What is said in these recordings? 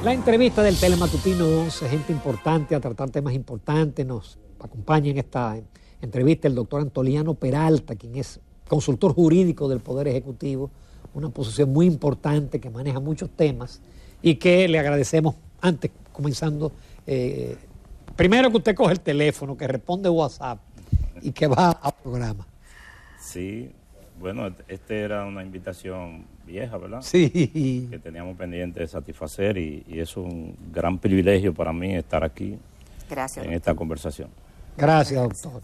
La entrevista del Telematutino 11, gente importante a tratar temas importantes. Nos acompaña en esta entrevista el doctor Antoliano Peralta, quien es consultor jurídico del Poder Ejecutivo, una posición muy importante que maneja muchos temas y que le agradecemos antes, comenzando, primero que usted coge el teléfono, que responde WhatsApp y que va al programa. Sí, bueno, era una invitación vieja, ¿verdad? Sí. Que teníamos pendiente de satisfacer y es un gran privilegio para mí estar aquí. Gracias, en esta conversación. Gracias, doctor.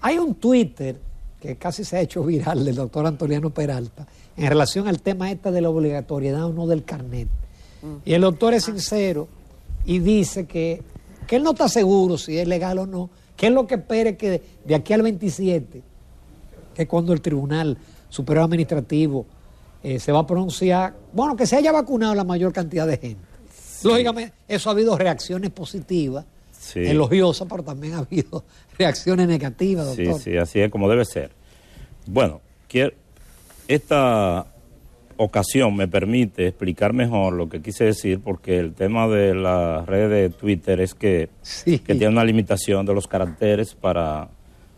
Hay un Twitter que casi se ha hecho viral del doctor Antoliano Peralta en relación al tema de la obligatoriedad o no del carnet. Y el doctor es sincero y dice que él no está seguro si es legal o no, que es lo que espere que de aquí al 27, que es cuando el Tribunal Superior Administrativo se va a pronunciar, bueno, que se haya vacunado la mayor cantidad de gente. Sí. Lógicamente, eso ha habido reacciones positivas, sí, elogiosas, pero también ha habido reacciones negativas, doctor. Sí, así es como debe ser. Bueno, esta ocasión me permite explicar mejor lo que quise decir, porque el tema de la red de Twitter es que tiene una limitación de los caracteres para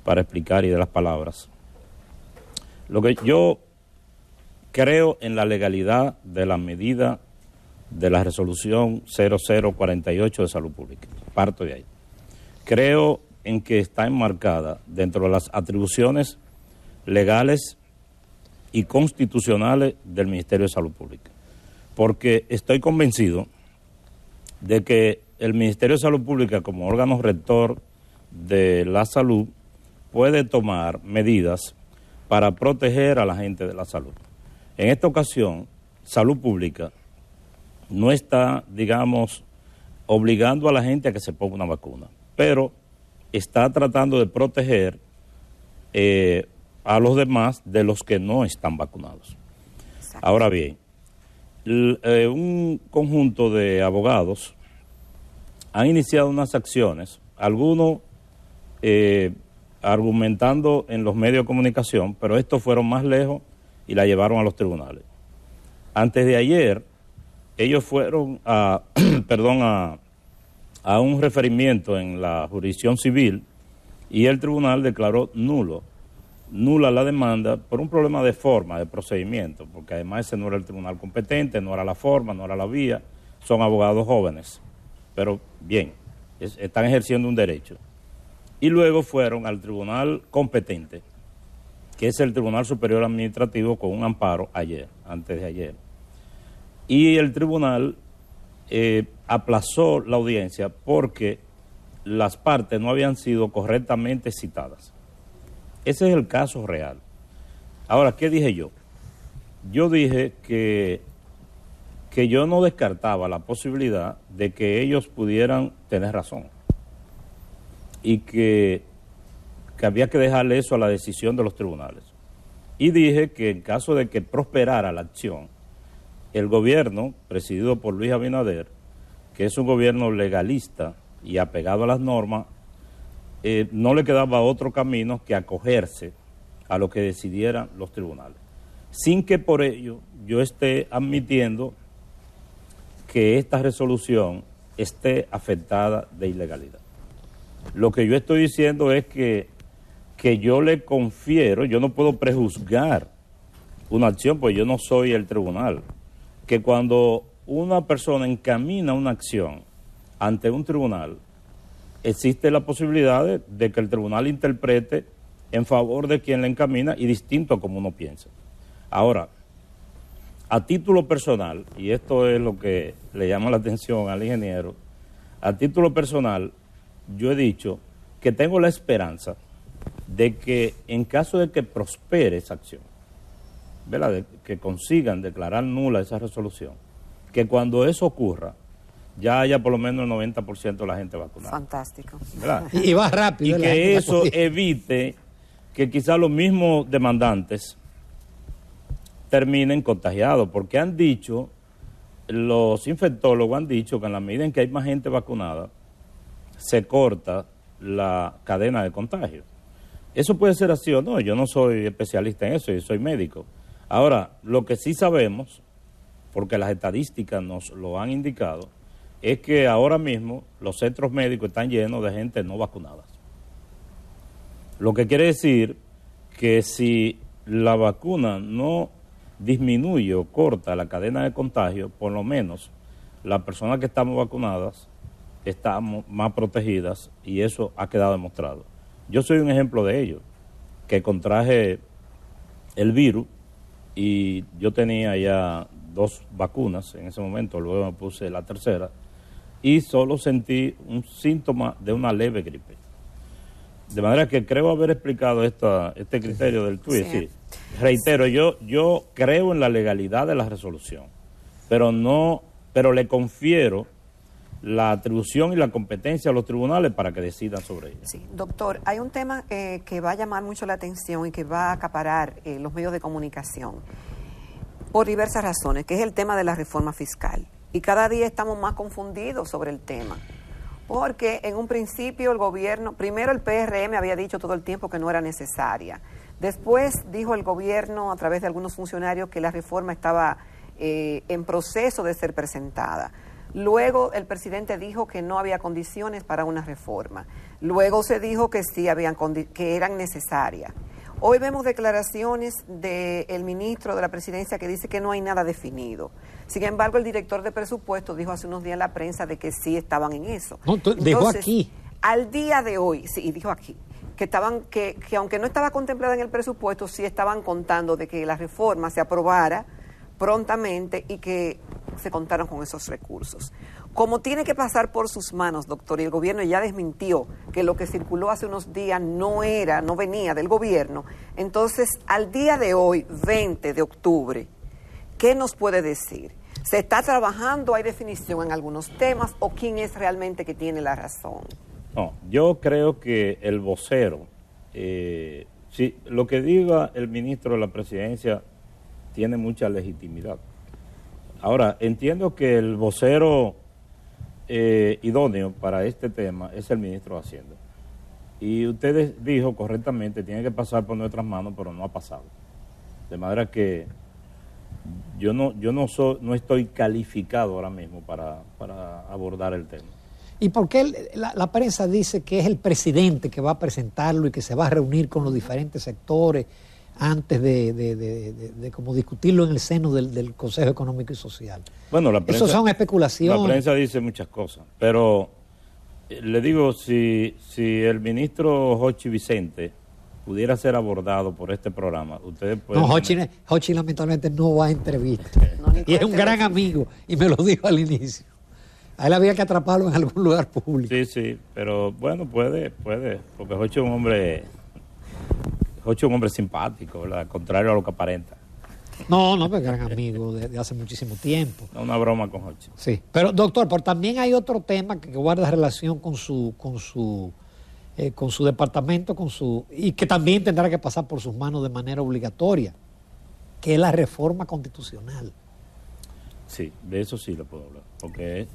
explicar y de las palabras. Lo que yo creo en la legalidad de la medida de la resolución 0048 de salud pública. Parto de ahí. Creo en que está enmarcada dentro de las atribuciones legales y constitucionales del Ministerio de Salud Pública. Porque estoy convencido de que el Ministerio de Salud Pública, como órgano rector de la salud, puede tomar medidas para proteger a la gente de la salud. En esta ocasión, Salud Pública no está, digamos, obligando a la gente a que se ponga una vacuna, pero está tratando de proteger a los demás de los que no están vacunados. Exacto. Ahora bien, un conjunto de abogados han iniciado unas acciones, algunos argumentando en los medios de comunicación, pero estos fueron más lejos y la llevaron a los tribunales. Antes de ayer, ellos fueron a un referimiento en la jurisdicción civil y el tribunal declaró nula la demanda por un problema de forma, de procedimiento, porque además ese no era el tribunal competente, no era la forma, no era la vía, son abogados jóvenes, pero bien, están ejerciendo un derecho. Y luego fueron al tribunal competente, que es el Tribunal Superior Administrativo, con un amparo antes de ayer. Y el tribunal aplazó la audiencia porque las partes no habían sido correctamente citadas. Ese es el caso real. Ahora, ¿qué dije yo? Yo dije que yo no descartaba la posibilidad de que ellos pudieran tener razón y que había que dejarle eso a la decisión de los tribunales. Y dije que en caso de que prosperara la acción, el gobierno, presidido por Luis Abinader, que es un gobierno legalista y apegado a las normas, no le quedaba otro camino que acogerse a lo que decidieran los tribunales, sin que por ello yo esté admitiendo que esta resolución esté afectada de ilegalidad. Lo que yo estoy diciendo es que yo le confiero, yo no puedo prejuzgar una acción, pues yo no soy el tribunal, que cuando una persona encamina una acción ante un tribunal, existe la posibilidad de que el tribunal interprete en favor de quien la encamina y distinto a como uno piensa. Ahora, a título personal, y esto es lo que le llama la atención al ingeniero, a título personal, yo he dicho que tengo la esperanza de que en caso de que prospere esa acción, ¿verdad?, de que consigan declarar nula esa resolución, que cuando eso ocurra, ya haya por lo menos el 90% de la gente vacunada. Fantástico. ¿Verdad? Y va rápido. Y que eso evite que quizás los mismos demandantes terminen contagiados, porque han dicho, los infectólogos han dicho que en la medida en que hay más gente vacunada, se corta la cadena de contagio. Eso puede ser así o no, yo no soy especialista en eso, yo soy médico. Ahora, lo que sí sabemos, porque las estadísticas nos lo han indicado, es que ahora mismo los centros médicos están llenos de gente no vacunada. Lo que quiere decir que si la vacuna no disminuye o corta la cadena de contagio, por lo menos las personas que estamos vacunadas estamos más protegidas y eso ha quedado demostrado. Yo soy un ejemplo de ello, que contraje el virus y yo tenía ya 2 vacunas en ese momento, luego me puse la tercera y solo sentí un síntoma de una leve gripe. De manera que creo haber explicado este criterio del tuit. Sí. Reitero, yo creo en la legalidad de la resolución, pero le confiero la atribución y la competencia a los tribunales para que decidan sobre ella. Sí, doctor, hay un tema que va a llamar mucho la atención y que va a acaparar los medios de comunicación por diversas razones, que es el tema de la reforma fiscal. Y cada día estamos más confundidos sobre el tema. Porque en un principio el gobierno, primero el PRM había dicho todo el tiempo que no era necesaria. Después dijo el gobierno a través de algunos funcionarios que la reforma estaba en proceso de ser presentada. Luego el presidente dijo que no había condiciones para una reforma. Luego se dijo que sí que eran necesarias. Hoy vemos declaraciones del ministro de la presidencia que dice que no hay nada definido. Sin embargo, el director de presupuesto dijo hace unos días en la prensa de que sí estaban en eso. No, dijo aquí. Al día de hoy, sí, dijo aquí, que aunque no estaba contemplada en el presupuesto, sí estaban contando de que la reforma se aprobara prontamente y que se contaron con esos recursos. Como tiene que pasar por sus manos, doctor, y el gobierno ya desmintió que lo que circuló hace unos días no venía del gobierno, entonces al día de hoy, 20 de octubre, ¿qué nos puede decir? ¿Se está trabajando, hay definición en algunos temas o quién es realmente que tiene la razón? No, yo creo que el vocero, sí, lo que diga el ministro de la presidencia tiene mucha legitimidad. Ahora, entiendo que el vocero idóneo para este tema es el ministro de Hacienda. Y usted dijo correctamente, tiene que pasar por nuestras manos, pero no ha pasado. De manera que yo no estoy calificado ahora mismo para abordar el tema. ¿Y por qué la prensa dice que es el presidente que va a presentarlo y que se va a reunir con los diferentes sectores antes de como discutirlo en el seno del Consejo Económico y Social? Bueno, la prensa, eso son especulaciones. La prensa dice muchas cosas, pero le digo, si el ministro Jochi Vicente pudiera ser abordado por este programa, ustedes pueden... No, Jochi lamentablemente no va a entrevista. Y es un gran amigo, y me lo dijo al inicio. A él había que atraparlo en algún lugar público. Sí, pero bueno, puede, porque Jochi es un hombre simpático, ¿verdad? Contrario a lo que aparenta. No, pero gran amigo de hace muchísimo tiempo. No, una broma con Jochi. Sí, pero doctor, también hay otro tema que guarda relación con su departamento, y que también tendrá que pasar por sus manos de manera obligatoria, que es la reforma constitucional. Sí, de eso sí le puedo hablar, porque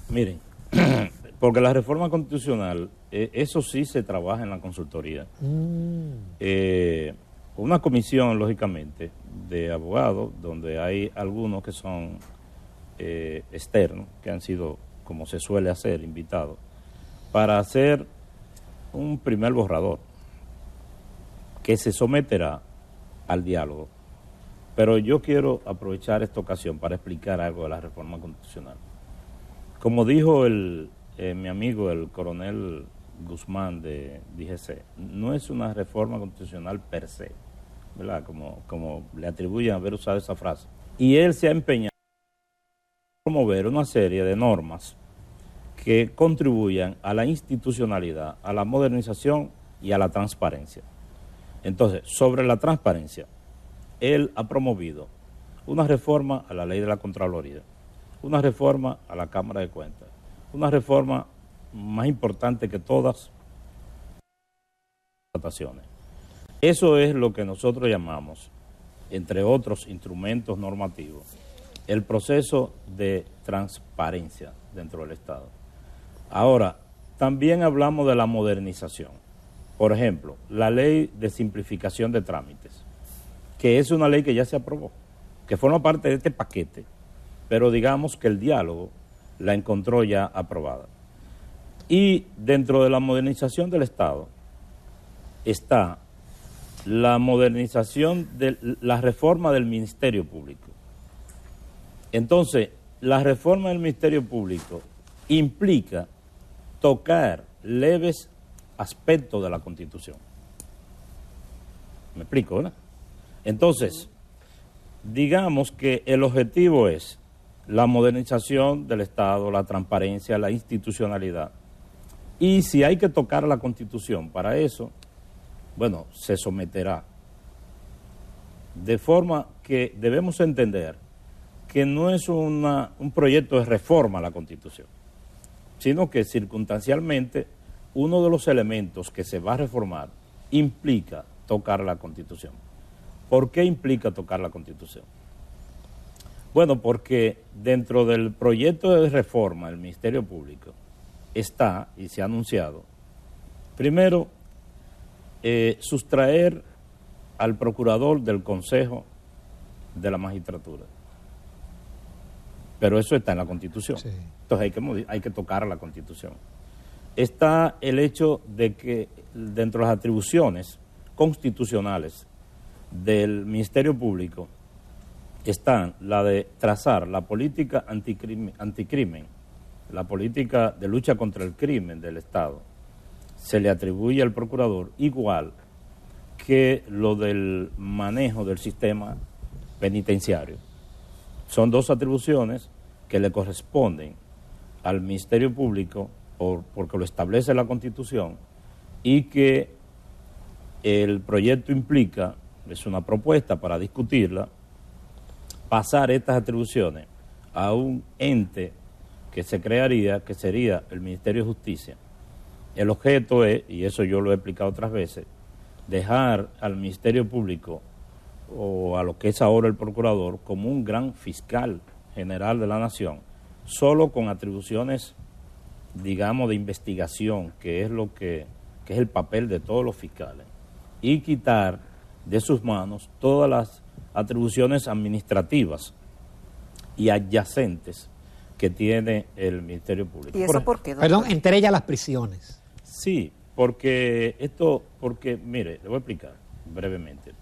miren, porque la reforma constitucional, eso sí se trabaja en la consultoría. Una comisión, lógicamente, de abogados, donde hay algunos que son externos, que han sido, como se suele hacer, invitados, para hacer un primer borrador que se someterá al diálogo. Pero yo quiero aprovechar esta ocasión para explicar algo de la reforma constitucional. Como dijo mi amigo, el coronel Guzmán de DGC, no es una reforma constitucional per se, ¿verdad? Como le atribuyen haber usado esa frase. Y él se ha empeñado en promover una serie de normas que contribuyan a la institucionalidad, a la modernización y a la transparencia. Entonces, sobre la transparencia, él ha promovido una reforma a la ley de la Contraloría, una reforma a la Cámara de Cuentas, una reforma más importante que todas las votaciones. Eso es lo que nosotros llamamos, entre otros instrumentos normativos, el proceso de transparencia dentro del Estado. Ahora, también hablamos de la modernización. Por ejemplo, la ley de simplificación de trámites, que es una ley que ya se aprobó, que forma parte de este paquete, pero digamos que el diálogo la encontró ya aprobada. Y dentro de la modernización del Estado está la modernización de la reforma del Ministerio Público. Entonces, la reforma del Ministerio Público implica tocar leves aspectos de la Constitución. ¿Me explico, verdad? Entonces, digamos que el objetivo es la modernización del Estado, la transparencia, la institucionalidad. Y si hay que tocar la Constitución para eso, bueno, se someterá. De forma que debemos entender que no es un proyecto de reforma a la Constitución, sino que circunstancialmente uno de los elementos que se va a reformar implica tocar la Constitución. ¿Por qué implica tocar la Constitución? Bueno, porque dentro del proyecto de reforma del Ministerio Público está, y se ha anunciado, primero, sustraer al procurador del Consejo de la Magistratura. Pero eso está en la Constitución. Sí. Entonces hay que tocar a la Constitución. Está el hecho de que dentro de las atribuciones constitucionales del Ministerio Público están la de trazar la política anticrimen, la política de lucha contra el crimen del Estado. Se le atribuye al procurador igual que lo del manejo del sistema penitenciario. Son dos atribuciones que le corresponden al Ministerio Público porque lo establece la Constitución y que el proyecto implica, es una propuesta para discutirla, pasar estas atribuciones a un ente que se crearía, que sería el Ministerio de Justicia. El objeto es, y eso yo lo he explicado otras veces, dejar al Ministerio Público o a lo que es ahora el procurador como un gran fiscal general de la nación, solo con atribuciones, digamos, de investigación, que es es el papel de todos los fiscales, y quitar de sus manos todas las atribuciones administrativas y adyacentes que tiene el Ministerio Público. ¿Y eso por qué, doctor? Perdón, entre ellas las prisiones. Sí, porque mire, le voy a explicar brevemente.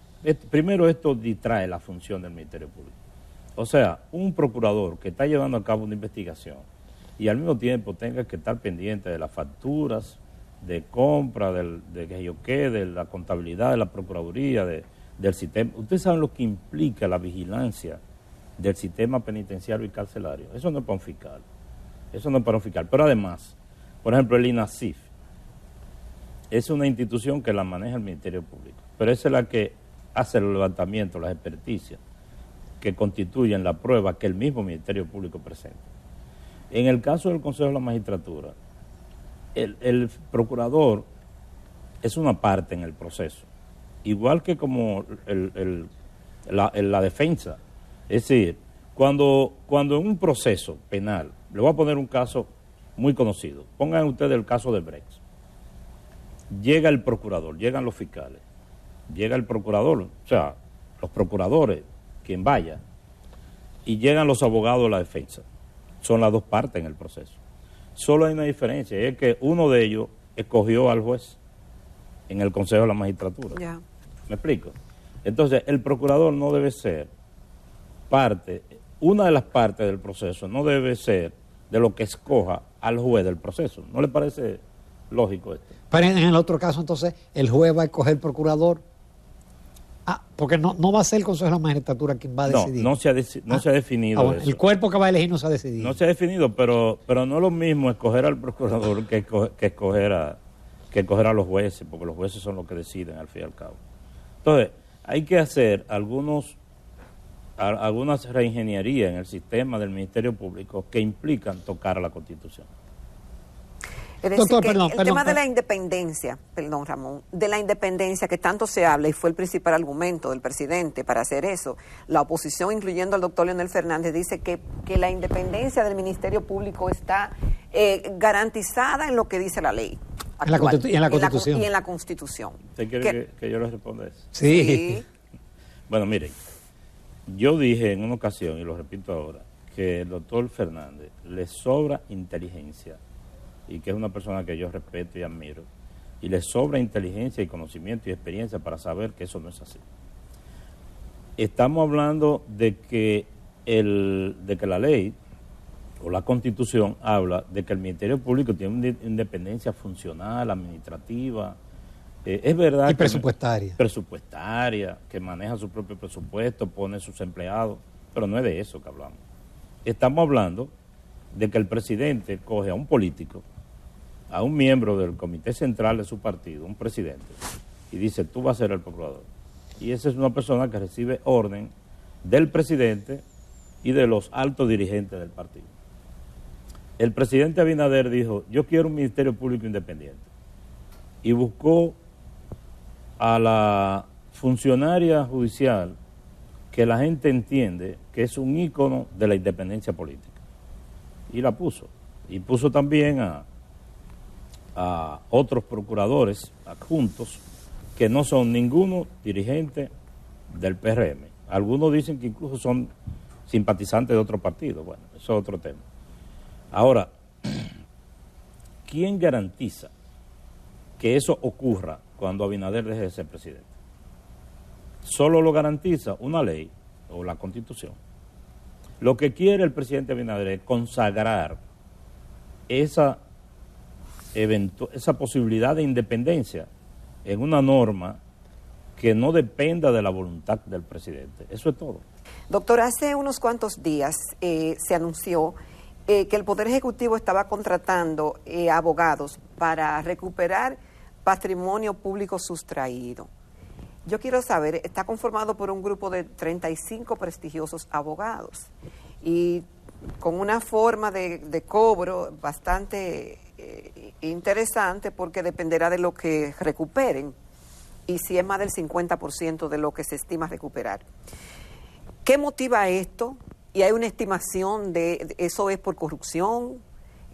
Primero, esto distrae la función del Ministerio Público. O sea, un procurador que está llevando a cabo una investigación y al mismo tiempo tenga que estar pendiente de las facturas, de compra, de la contabilidad de la Procuraduría, del sistema. Ustedes saben lo que implica la vigilancia del sistema penitenciario y carcelario. Eso no es para un fiscal. Eso no es para un fiscal. Pero además, por ejemplo, el INASIF es una institución que la maneja el Ministerio Público, pero esa es la que hace el levantamiento, las experticias que constituyen la prueba que el mismo Ministerio Público presenta. En el caso del Consejo de la Magistratura, el procurador es una parte en el proceso, igual que como la defensa. Es decir, cuando en un proceso penal, le voy a poner un caso muy conocido, pongan ustedes el caso de Brecht. Llega el procurador, llegan los fiscales, llega el procurador, o sea, los procuradores, quien vaya, y llegan los abogados de la defensa. Son las dos partes en el proceso. Solo hay una diferencia, es que uno de ellos escogió al juez en el Consejo de la Magistratura. Yeah. ¿Me explico? Entonces, el procurador no debe ser una de las partes del proceso no debe ser de lo que escoja al juez del proceso. ¿No le parece lógico esto? Pero en el otro caso, entonces, el juez va a escoger procurador. Porque no va a ser el Consejo de la Magistratura quien va a decidir. No se ha definido eso. El cuerpo que va a elegir no se ha decidido. No se ha definido, pero no es lo mismo escoger al procurador que escoger a los jueces, porque los jueces son los que deciden al fin y al cabo. Entonces, hay que hacer algunas reingenierías en el sistema del Ministerio Público que implican tocar a la Constitución. Es decir, el tema de la independencia, perdón Ramón, de la independencia que tanto se habla y fue el principal argumento del presidente para hacer eso, la oposición, incluyendo al doctor Leonel Fernández, dice que la independencia del Ministerio Público está garantizada en lo que dice la ley. Y en la Constitución. Y en la Constitución. ¿Usted quiere que yo le responda eso? Sí. Bueno, miren, yo dije en una ocasión, y lo repito ahora, que el doctor Fernández le sobra inteligencia, y que es una persona que yo respeto y admiro, y le sobra inteligencia y conocimiento y experiencia para saber que eso no es así. Estamos hablando de que la ley o la Constitución habla de que el Ministerio Público tiene una independencia funcional, administrativa, es verdad. Y presupuestaria. Presupuestaria, que maneja su propio presupuesto, pone sus empleados, pero no es de eso que hablamos. Estamos hablando de que el presidente coge a un político, a un miembro del comité central de su partido, un presidente, y dice, tú vas a ser el procurador. Y esa es una persona que recibe orden del presidente y de los altos dirigentes del partido. El presidente Abinader dijo, yo quiero un Ministerio Público independiente. Y buscó a la funcionaria judicial que la gente entiende que es un ícono de la independencia política. Y la puso. Y puso también a otros procuradores adjuntos que no son ninguno dirigente del PRM. Algunos dicen que incluso son simpatizantes de otro partido. Bueno, eso es otro tema. Ahora, ¿quién garantiza que eso ocurra cuando Abinader deje de ser presidente? Solo lo garantiza una ley o la Constitución. Lo que quiere el presidente Abinader es consagrar esa posibilidad de independencia en una norma que no dependa de la voluntad del presidente. Eso es todo. Doctor, hace unos cuantos días se anunció que el Poder Ejecutivo estaba contratando abogados para recuperar patrimonio público sustraído. Yo quiero saber, está conformado por un grupo de 35 prestigiosos abogados y con una forma de cobro bastante interesante, porque dependerá de lo que recuperen y si es más del 50% de lo que se estima recuperar. ¿Qué motiva esto? Y hay una estimación de eso es por corrupción,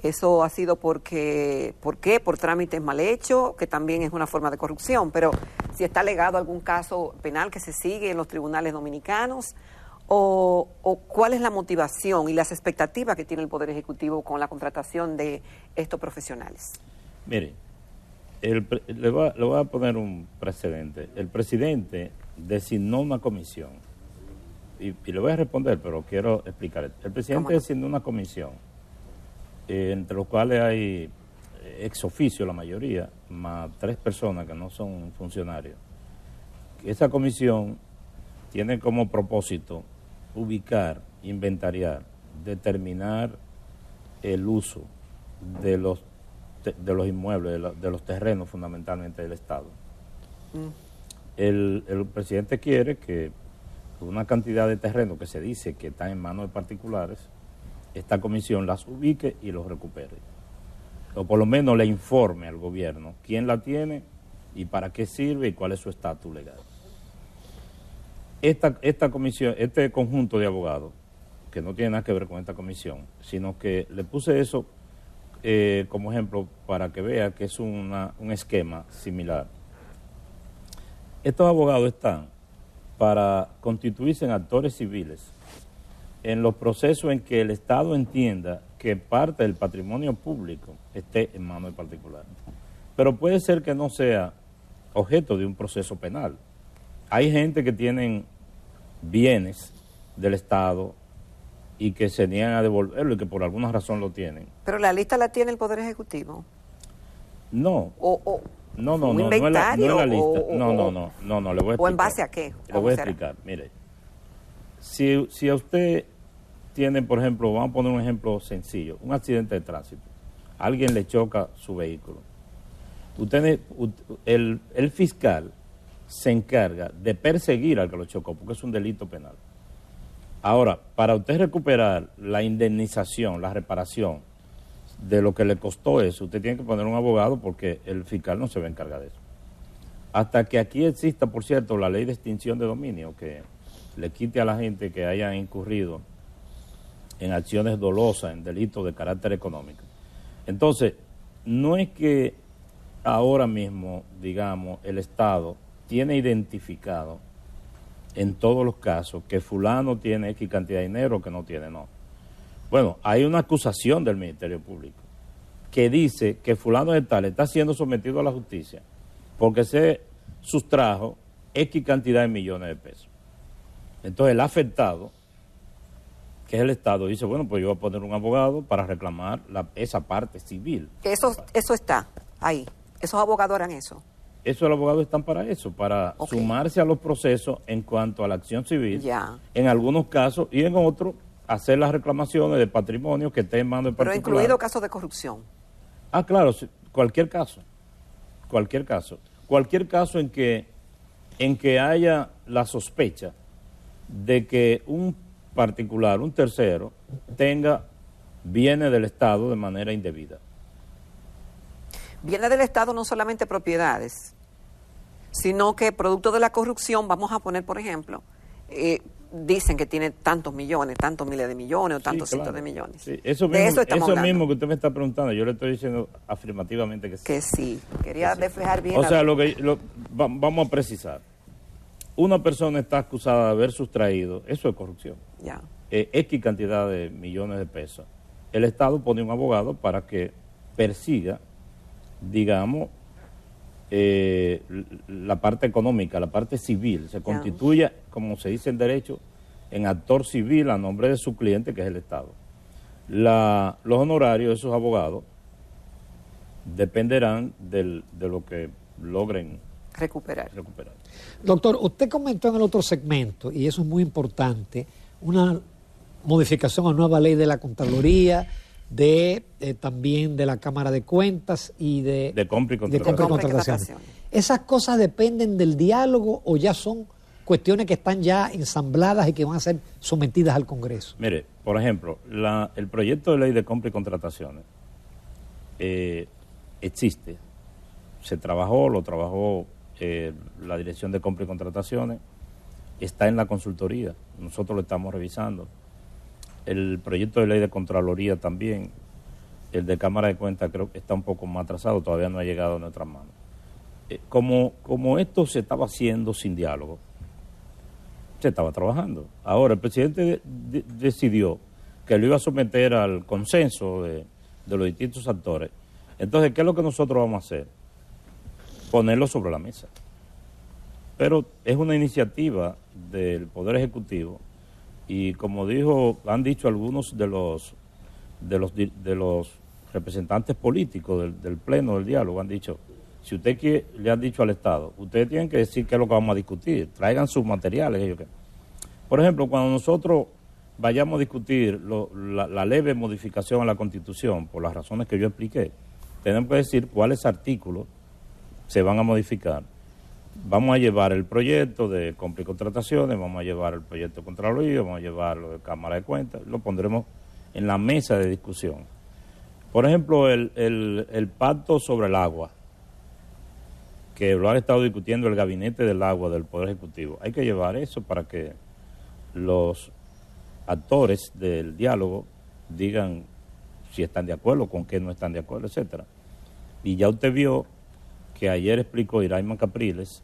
eso ha sido ¿por qué? Por trámites mal hechos, que también es una forma de corrupción, pero si está alegado algún caso penal que se sigue en los tribunales dominicanos, o cuál es la motivación y las expectativas que tiene el Poder Ejecutivo con la contratación de estos profesionales. Mire, le voy a poner un precedente. El presidente designó una comisión, y le voy a responder, pero quiero explicar. El presidente designó una comisión, entre los cuales hay ex oficio la mayoría, más 3 personas que no son funcionarios. Esa comisión tiene como propósito ubicar, inventariar, determinar el uso de los inmuebles, de los terrenos fundamentalmente del Estado. El presidente quiere que una cantidad de terrenos que se dice que están en manos de particulares, esta comisión las ubique y los recupere. O por lo menos le informe al gobierno quién la tiene y para qué sirve y cuál es su estatus legal. Esta comisión, este conjunto de abogados, que no tiene nada que ver con esta comisión, sino que le puse eso como ejemplo para que vea que es un esquema similar. Estos abogados están para constituirse en actores civiles en los procesos en que el Estado entienda que parte del patrimonio público esté en manos de particulares. Pero puede ser que no sea objeto de un proceso penal. Hay gente que tienen bienes del Estado y que se niegan a devolverlo y que por alguna razón lo tienen. ¿Pero la lista la tiene el Poder Ejecutivo? No. No es la lista. No, le voy a explicar. ¿O en base a qué? Le voy a explicar. Mire, si a usted tiene, por ejemplo, vamos a poner un ejemplo sencillo, un accidente de tránsito, alguien le choca su vehículo, el fiscal se encarga de perseguir al que lo chocó, porque es un delito penal. Ahora, para usted recuperar la indemnización, la reparación de lo que le costó eso, usted tiene que poner un abogado, porque el fiscal no se va a encargar de eso. Hasta que aquí exista, por cierto, la ley de extinción de dominio, que le quite a la gente que haya incurrido en acciones dolosas, en delitos de carácter económico. Entonces, no es que ahora mismo, digamos, el Estado tiene identificado en todos los casos que fulano tiene X cantidad de dinero que no tiene, no. Bueno, hay una acusación del Ministerio Público que dice que fulano de tal está siendo sometido a la justicia porque se sustrajo X cantidad de millones de pesos. Entonces el afectado, que es el Estado, dice, bueno, pues yo voy a poner un abogado para reclamar esa parte civil. Eso está ahí. Esos abogados harán eso. Eso, los abogados están para eso, para sumarse a los procesos en cuanto a la acción civil, en algunos casos, y en otros hacer las reclamaciones de patrimonio que esté en manos de particulares. Pero incluido casos de corrupción. Ah, claro, cualquier caso en que haya la sospecha de que un particular, un tercero, tenga bienes del Estado de manera indebida. Bienes del Estado, no solamente propiedades, sino que producto de la corrupción, vamos a poner, por ejemplo, dicen que tiene tantos millones, tantos miles de millones o tantos cientos de millones. Sí, eso mismo que usted me está preguntando, yo le estoy diciendo afirmativamente que sí. Que sí, quería despejar bien. O sea, vamos a precisar. Una persona está acusada de haber sustraído, eso es corrupción, X cantidad de millones de pesos. El Estado pone un abogado para que persiga, digamos, la parte económica, la parte civil, se constituye, como se dice en derecho, en actor civil a nombre de su cliente, que es el Estado. Los honorarios de esos abogados dependerán de lo que logren recuperar. Doctor, usted comentó en el otro segmento, y eso es muy importante, una modificación a nueva ley de la Contraloría, también de la Cámara de Cuentas y de compra y contrataciones. ¿Esas cosas dependen del diálogo o ya son cuestiones que están ya ensambladas y que van a ser sometidas al Congreso? Mire, por ejemplo, el proyecto de ley de compra y contrataciones existe. Lo trabajó la Dirección de Compra y Contrataciones, está en la consultoría, nosotros lo estamos revisando. El proyecto de ley de Contraloría también, el de Cámara de Cuentas creo que está un poco más atrasado, todavía no ha llegado a nuestras manos. Como esto se estaba haciendo sin diálogo, se estaba trabajando. Ahora el presidente decidió que lo iba a someter al consenso de los distintos actores. Entonces, ¿qué es lo que nosotros vamos a hacer? Ponerlo sobre la mesa. Pero es una iniciativa del Poder Ejecutivo y como han dicho algunos de los representantes políticos del Pleno del Diálogo, han dicho, si usted le han dicho al Estado, ustedes tienen que decir qué es lo que vamos a discutir, traigan sus materiales. Por ejemplo, cuando nosotros vayamos a discutir la leve modificación a la Constitución, por las razones que yo expliqué, tenemos que decir cuáles artículos se van a modificar. Vamos a llevar el proyecto de compra y contrataciones, vamos a llevar el proyecto de Contraloría, vamos a llevarlo de Cámara de Cuentas, lo pondremos en la mesa de discusión. Por ejemplo, el pacto sobre el agua, que lo ha estado discutiendo el Gabinete del Agua del Poder Ejecutivo. Hay que llevar eso para que los actores del diálogo digan si están de acuerdo, con qué no están de acuerdo, etcétera. Y ya usted vio que ayer explicó Iraima Capriles,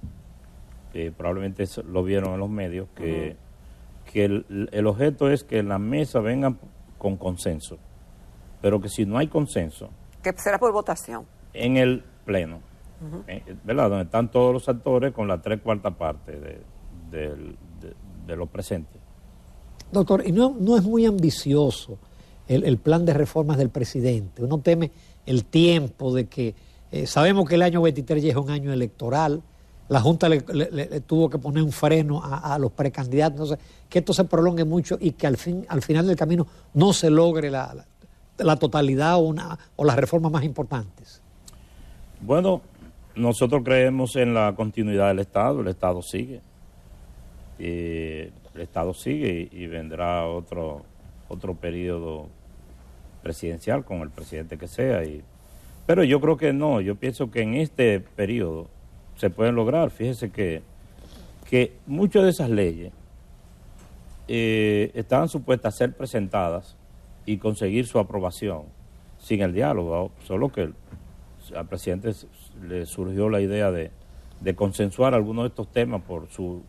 probablemente lo vieron en los medios, que el objeto es que en la mesa vengan con consenso, pero que si no hay consenso... Que será por votación. En el Pleno, ¿verdad? Donde están todos los actores con la 3/4 parte de los presentes. Doctor, ¿y no es muy ambicioso el plan de reformas del presidente? Uno teme el tiempo de que... sabemos que el año 23 ya es un año electoral, la Junta le tuvo que poner un freno a los precandidatos, entonces que esto se prolongue mucho y que al final del camino no se logre la totalidad o las reformas más importantes. Bueno, nosotros creemos en la continuidad del Estado, el Estado sigue. El Estado sigue y vendrá otro periodo presidencial con el presidente que sea. Pero yo creo que no, yo pienso que en este periodo se pueden lograr. Fíjese que muchas de esas leyes estaban supuestas a ser presentadas y conseguir su aprobación sin el diálogo, solo que al presidente le surgió la idea de consensuar algunos de estos temas por su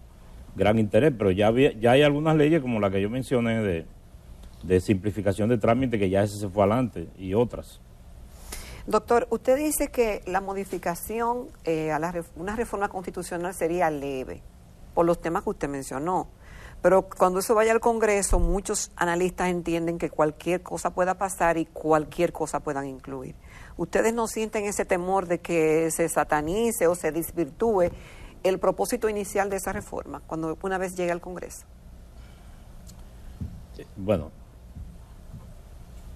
gran interés, pero ya hay algunas leyes como la que yo mencioné de simplificación de trámite, que ya ese se fue adelante, y otras. Doctor, usted dice que la modificación a una reforma constitucional sería leve, por los temas que usted mencionó. Pero cuando eso vaya al Congreso, muchos analistas entienden que cualquier cosa pueda pasar y cualquier cosa puedan incluir. ¿Ustedes no sienten ese temor de que se satanice o se desvirtúe el propósito inicial de esa reforma cuando una vez llegue al Congreso? Bueno,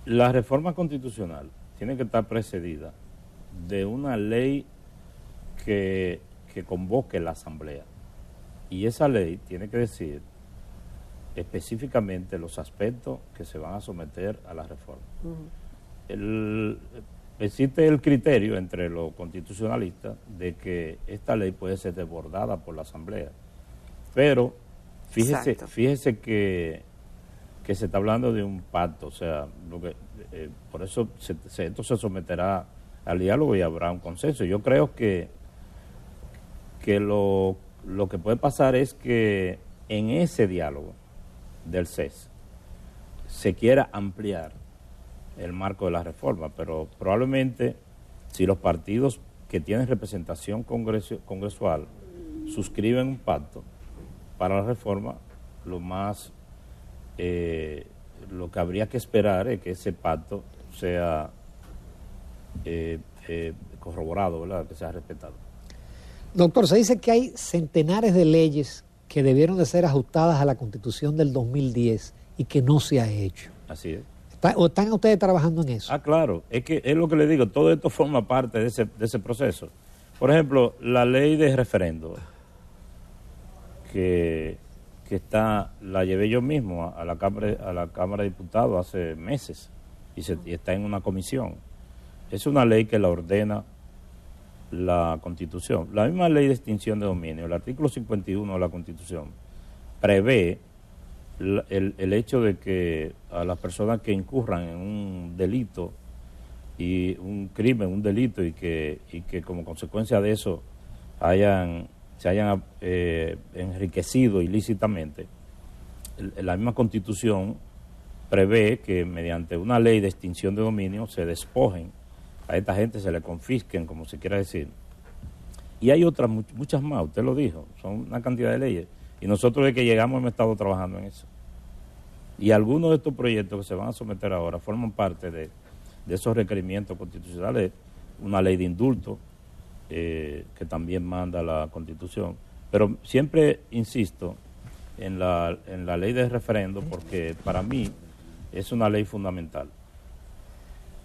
la reforma constitucional tiene que estar precedida de una ley que convoque la Asamblea. Y esa ley tiene que decir específicamente los aspectos que se van a someter a la reforma. Existe el criterio entre los constitucionalistas de que esta ley puede ser desbordada por la Asamblea, pero fíjese que se está hablando de un pacto, o sea, por eso esto se someterá al diálogo y habrá un consenso. Yo creo que lo que puede pasar es que en ese diálogo del CES se quiera ampliar el marco de la reforma, pero probablemente si los partidos que tienen representación congresual suscriben un pacto para la reforma, lo que habría que esperar es que ese pacto sea corroborado, ¿verdad?, que sea respetado. Doctor, se dice que hay centenares de leyes que debieron de ser ajustadas a la Constitución del 2010 y que no se ha hecho. Así es. ¿Están ustedes trabajando en eso? Ah, claro, es lo que le digo, todo esto forma parte de ese proceso. Por ejemplo, la ley de referendo, que la llevé yo mismo a la Cámara de Diputados hace meses y está en una comisión. Es una ley que la ordena la Constitución. La misma ley de extinción de dominio, el artículo 51 de la Constitución, prevé el hecho de que a las personas que incurran en un delito y un crimen, un delito, y que como consecuencia de eso se hayan enriquecido ilícitamente, la misma Constitución prevé que mediante una ley de extinción de dominio se despojen a esta gente, se le confisquen, como se quiera decir. Y hay otras, muchas más, usted lo dijo, son una cantidad de leyes. Y nosotros desde que llegamos hemos estado trabajando en eso. Y algunos de estos proyectos que se van a someter ahora forman parte de esos requerimientos constitucionales. Una ley de indulto, que también manda la Constitución. Pero siempre insisto en la ley de referendo, porque para mí es una ley fundamental.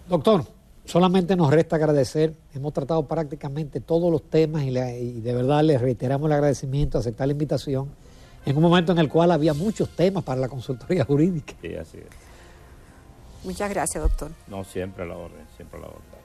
Doctor, solamente nos resta agradecer. Hemos tratado prácticamente todos los temas y de verdad les reiteramos el agradecimiento, aceptar la invitación en un momento en el cual había muchos temas para la consultoría jurídica. Sí, así es. Muchas gracias, doctor. No, siempre a la orden, siempre a la orden.